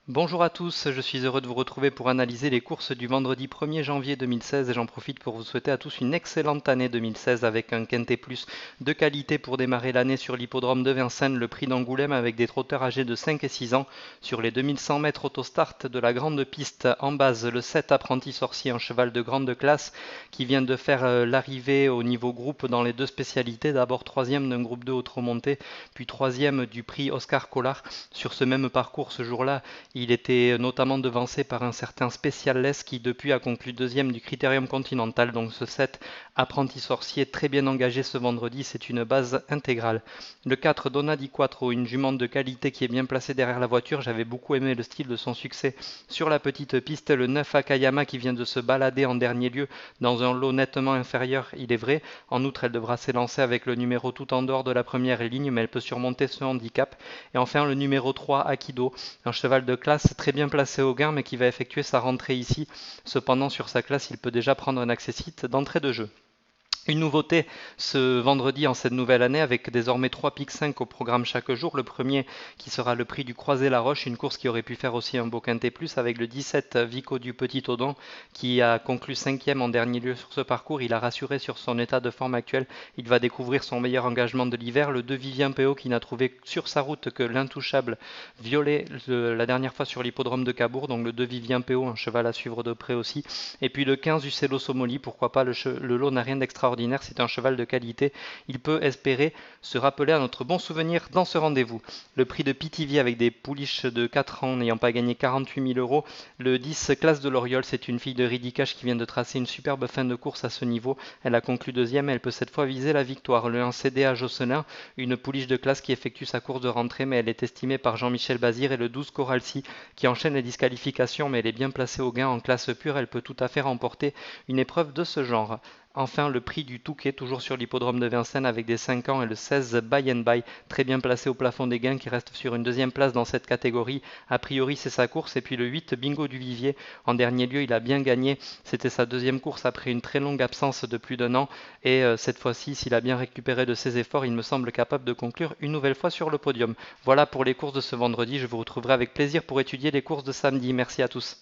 Bonjour à tous, je suis heureux de vous retrouver pour analyser les courses du vendredi 1er janvier 2016 et j'en profite pour vous souhaiter à tous une excellente année 2016 avec un Quintet Plus de qualité pour démarrer l'année sur l'hippodrome de Vincennes, le prix d'Angoulême avec des trotteurs âgés de 5 et 6 ans sur les 2100 mètres autostart de la grande piste. En base, le 7 apprenti sorcier, un cheval de grande classe qui vient de faire l'arrivée au niveau groupe dans les deux spécialités, d'abord troisième d'un groupe 2 au monté, puis troisième du prix Oscar Collard. Sur ce même parcours ce jour-là, il était notamment devancé par un certain Special qui depuis a conclu deuxième du Critérium Continental. Donc ce 7 apprenti sorcier très bien engagé ce vendredi, c'est une base intégrale. Le 4 Donna di Quattro, une jument de qualité qui est bien placée derrière la voiture. J'avais beaucoup aimé le style de son succès sur la petite piste. Le 9 Akayama qui vient de se balader en dernier lieu dans un lot nettement inférieur, il est vrai. En outre, elle devra s'élancer avec le numéro tout en dehors de la première ligne, mais elle peut surmonter ce handicap. Et enfin le numéro 3 Akido, un cheval de classe très bien placé au gain mais qui va effectuer sa rentrée ici. Cependant sur sa classe il peut déjà prendre un accessite d'entrée de jeu. Une nouveauté ce vendredi en cette nouvelle année avec désormais 3 pics 5 au programme chaque jour. Le premier qui sera le prix du Croisé-la-Roche, une course qui aurait pu faire aussi un beau quintet plus avec le 17 Vico du Petit Audon qui a conclu 5e en dernier lieu sur ce parcours. Il a rassuré sur son état de forme actuel. Il va découvrir son meilleur engagement de l'hiver. Le 2 Vivien Péot qui n'a trouvé sur sa route que l'intouchable Violet la dernière fois sur l'hippodrome de Cabourg. Donc le 2 Vivien Péot, un cheval à suivre de près aussi. Et puis le 15 Uccello Somoli, pourquoi pas, le lot n'a rien d'extraordinaire. C'est un cheval de qualité, il peut espérer se rappeler à notre bon souvenir dans ce rendez-vous. Le prix de Pithiviers avec des pouliches de 4 ans n'ayant pas gagné 48 000 euros. Le 10 Classe de l'Oriole, c'est une fille de Ridicache qui vient de tracer une superbe fin de course à ce niveau. Elle a conclu deuxième et elle peut cette fois viser la victoire. Le 1 CDA Josselin, une pouliche de classe qui effectue sa course de rentrée mais elle est estimée par Jean-Michel Bazir. Et le 12 Coralcy qui enchaîne les disqualifications mais elle est bien placée au gain en classe pure. Elle peut tout à fait remporter une épreuve de ce genre. Enfin, le prix du Touquet, toujours sur l'hippodrome de Vincennes avec des 5 ans et le 16 By and By, très bien placé au plafond des gains qui reste sur une deuxième place dans cette catégorie. A priori, c'est sa course. Et puis le 8 Bingo du Vivier, en dernier lieu, il a bien gagné. C'était sa deuxième course après une très longue absence de plus d'1 an. Et cette fois-ci, s'il a bien récupéré de ses efforts, il me semble capable de conclure une nouvelle fois sur le podium. Voilà pour les courses de ce vendredi. Je vous retrouverai avec plaisir pour étudier les courses de samedi. Merci à tous.